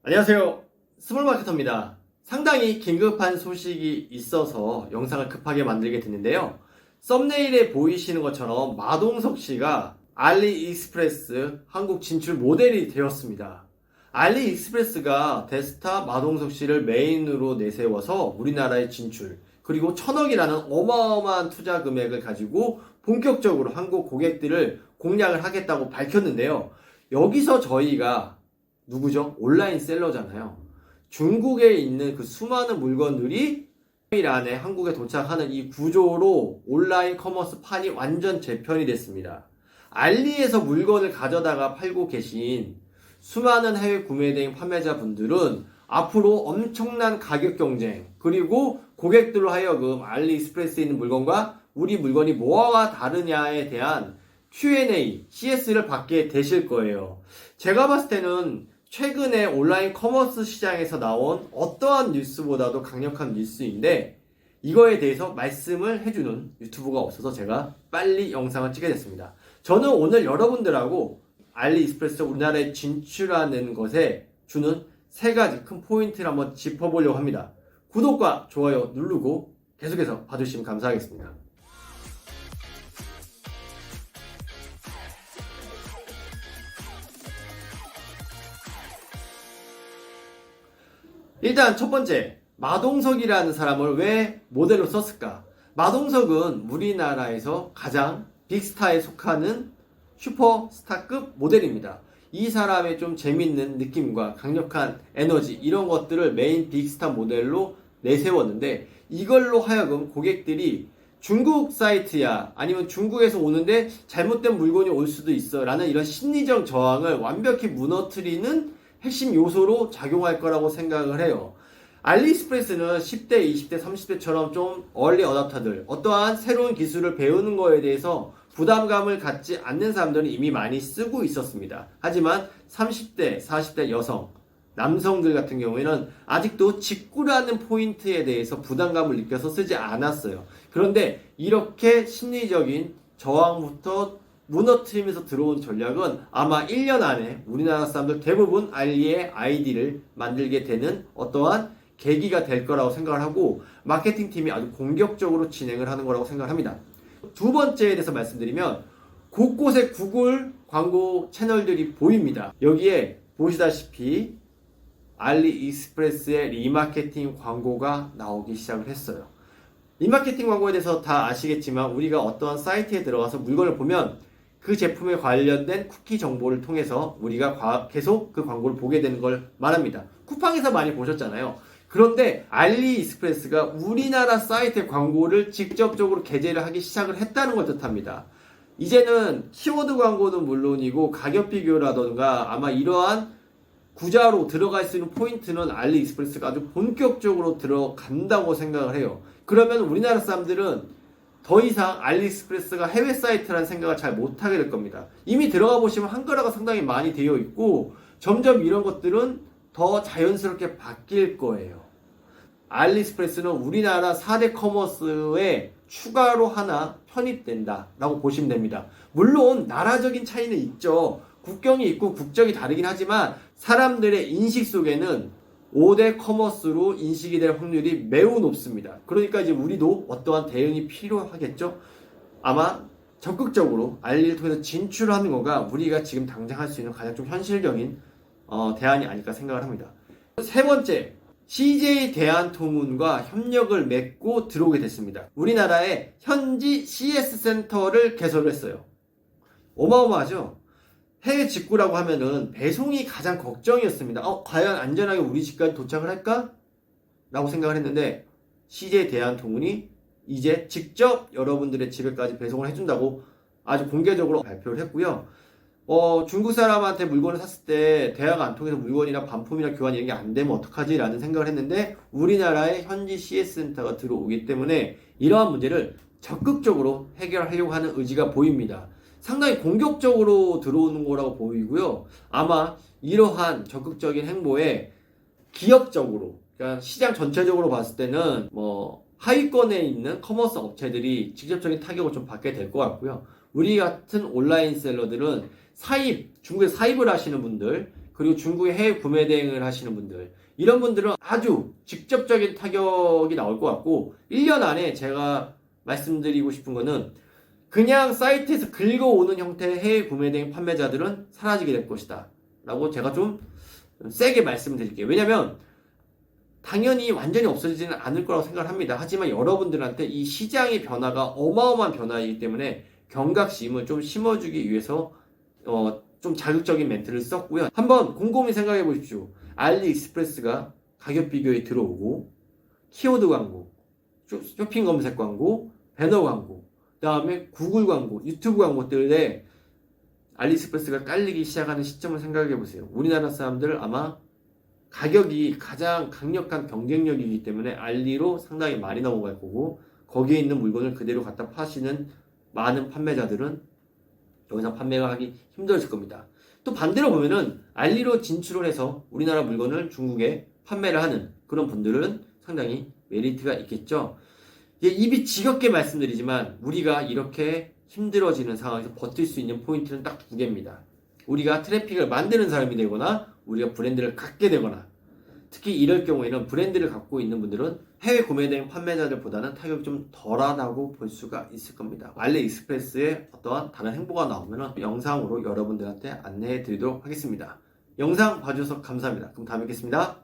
안녕하세요. 스몰마케터입니다. 상당히 긴급한 소식이 있어서 영상을 급하게 만들게 됐는데요. 썸네일에 보이시는 것처럼 마동석 씨가 알리익스프레스 한국 진출 모델이 되었습니다. 알리익스프레스가 데스타 마동석 씨를 메인으로 내세워서 우리나라에 진출, 그리고 1,000억이라는 어마어마한 투자 금액을 가지고 본격적으로 한국 고객들을 공략을 하겠다고 밝혔는데요. 여기서 저희가 누구죠? 온라인 셀러잖아요. 중국에 있는 그 수많은 물건들이 3일 안에 한국에 도착하는 이 구조로 온라인 커머스 판이 완전 재편이 됐습니다. 알리에서 물건을 가져다가 팔고 계신 수많은 해외 구매 대행 판매자분들은 앞으로 엄청난 가격 경쟁, 그리고 고객들로 하여금 알리익스프레스에 있는 물건과 우리 물건이 뭐가 다르냐에 대한 Q&A, CS를 받게 되실 거예요. 제가 봤을 때는 최근에 온라인 커머스 시장에서 나온 어떠한 뉴스보다도 강력한 뉴스인데, 이거에 대해서 말씀을 해주는 유튜브가 없어서 제가 빨리 영상을 찍게 됐습니다. 저는 오늘 여러분들하고 알리익스프레스 우리나라에 진출하는 것에 주는 3가지 큰 포인트를 한번 짚어보려고 합니다. 구독과 좋아요 누르고 계속해서 봐주시면 감사하겠습니다. 일단 첫 번째, 마동석이라는 사람을 왜 모델로 썼을까? 마동석은 우리나라에서 가장 빅스타에 속하는 슈퍼스타급 모델입니다. 이 사람의 좀 재밌는 느낌과 강력한 에너지, 이런 것들을 메인 빅스타 모델로 내세웠는데, 이걸로 하여금 고객들이 중국 사이트야, 아니면 중국에서 오는데 잘못된 물건이 올 수도 있어 라는 이런 심리적 저항을 완벽히 무너뜨리는 핵심 요소로 작용할 거라고 생각을 해요. 알리익스프레스는 10대, 20대, 30대처럼 좀 얼리 어답터들, 어떠한 새로운 기술을 배우는 거에 대해서 부담감을 갖지 않는 사람들은 이미 많이 쓰고 있었습니다. 하지만 30대, 40대 여성, 남성들 같은 경우에는 아직도 직구라는 포인트에 대해서 부담감을 느껴서 쓰지 않았어요. 그런데 이렇게 심리적인 저항부터 무너뜨리면서 들어온 전략은 아마 1년 안에 우리나라 사람들 대부분 알리의 아이디를 만들게 되는 어떠한 계기가 될 거라고 생각을 하고, 마케팅 팀이 아주 공격적으로 진행을 하는 거라고 생각을 합니다. 두 번째에 대해서 말씀드리면, 곳곳에 구글 광고 채널들이 보입니다. 여기에 보시다시피 알리익스프레스의 리마케팅 광고가 나오기 시작을 했어요. 리마케팅 광고에 대해서 다 아시겠지만, 우리가 어떠한 사이트에 들어가서 물건을 보면 그 제품에 관련된 쿠키 정보를 통해서 우리가 계속 그 광고를 보게 되는 걸 말합니다. 쿠팡에서 많이 보셨잖아요. 그런데 알리익스프레스가 우리나라 사이트의 광고를 직접적으로 게재를 하기 시작을 했다는 걸 뜻합니다. 이제는 키워드 광고는 물론이고 가격 비교라던가 아마 이러한 구자로 들어갈 수 있는 포인트는 알리익스프레스가 아주 본격적으로 들어간다고 생각을 해요. 그러면 우리나라 사람들은 더 이상 알리익스프레스가 해외 사이트라는 생각을 잘 못하게 될 겁니다. 이미 들어가 보시면 한글화가 상당히 많이 되어 있고, 점점 이런 것들은 더 자연스럽게 바뀔 거예요. 알리익스프레스는 우리나라 4대 커머스에 추가로 하나 편입된다 라고 보시면 됩니다. 물론 나라적인 차이는 있죠. 국경이 있고 국적이 다르긴 하지만 사람들의 인식 속에는 5대 커머스로 인식이 될 확률이 매우 높습니다. 그러니까 이제 우리도 어떠한 대응이 필요하겠죠? 아마 적극적으로 알리를 통해서 진출하는 거가 우리가 지금 당장 할 수 있는 가장 좀 현실적인 대안이 아닐까 생각을 합니다. 세 번째, CJ 대한통운과 협력을 맺고 들어오게 됐습니다. 우리나라에 현지 CS 센터를 개설을 했어요. 어마어마하죠? 해외 직구라고 하면은 배송이 가장 걱정이었습니다. 과연 안전하게 우리 집까지 도착을 할까? 라고 생각을 했는데, CJ 대한통운이 이제 직접 여러분들의 집에까지 배송을 해준다고 아주 공개적으로 발표를 했고요. 중국 사람한테 물건을 샀을 때 대화가 안 통해서 물건이나 반품이나 교환 이런 게 안 되면 어떡하지? 라는 생각을 했는데, 우리나라에 현지 CS 센터가 들어오기 때문에 이러한 문제를 적극적으로 해결하려고 하는 의지가 보입니다. 상당히 공격적으로 들어오는 거라고 보이고요. 아마 이러한 적극적인 행보에 기업적으로, 그러니까 시장 전체적으로 봤을 때는 하위권에 있는 커머스 업체들이 직접적인 타격을 좀 받게 될 것 같고요. 우리 같은 온라인 셀러들은 중국에 사입을 하시는 분들, 그리고 중국의 해외 구매 대행을 하시는 분들, 이런 분들은 아주 직접적인 타격이 나올 것 같고, 1년 안에 제가 말씀드리고 싶은 거는 그냥 사이트에서 긁어오는 형태의 해외 구매 대행 판매자들은 사라지게 될 것이다 라고 제가 좀 세게 말씀드릴게요. 왜냐면 당연히 완전히 없어지지는 않을 거라고 생각을 합니다. 하지만 여러분들한테 이 시장의 변화가 어마어마한 변화이기 때문에 경각심을 좀 심어주기 위해서 좀 자극적인 멘트를 썼고요. 한번 곰곰이 생각해 보십시오. 알리익스프레스가 가격 비교에 들어오고, 키워드 광고, 쇼핑 검색 광고, 배너 광고, 그 다음에 구글 광고, 유튜브 광고 때문에 알리익스프레스가 깔리기 시작하는 시점을 생각해 보세요. 우리나라 사람들 아마 가격이 가장 강력한 경쟁력이기 때문에 알리로 상당히 많이 넘어갈 거고, 거기에 있는 물건을 그대로 갖다 파시는 많은 판매자들은 여기서 판매가 하기 힘들어질 겁니다. 또 반대로 보면은 알리로 진출을 해서 우리나라 물건을 중국에 판매를 하는 그런 분들은 상당히 메리트가 있겠죠. 입이 지겹게 말씀드리지만 우리가 이렇게 힘들어지는 상황에서 버틸 수 있는 포인트는 딱 두 개입니다. 우리가 트래픽을 만드는 사람이 되거나 우리가 브랜드를 갖게 되거나, 특히 이럴 경우에는 브랜드를 갖고 있는 분들은 해외 구매대행 판매자들보다는 타격이 좀 덜하다고 볼 수가 있을 겁니다. 알리익스프레스의 어떠한 다른 행보가 나오면 영상으로 여러분들한테 안내해 드리도록 하겠습니다. 영상 봐주셔서 감사합니다. 그럼 다음에 뵙겠습니다.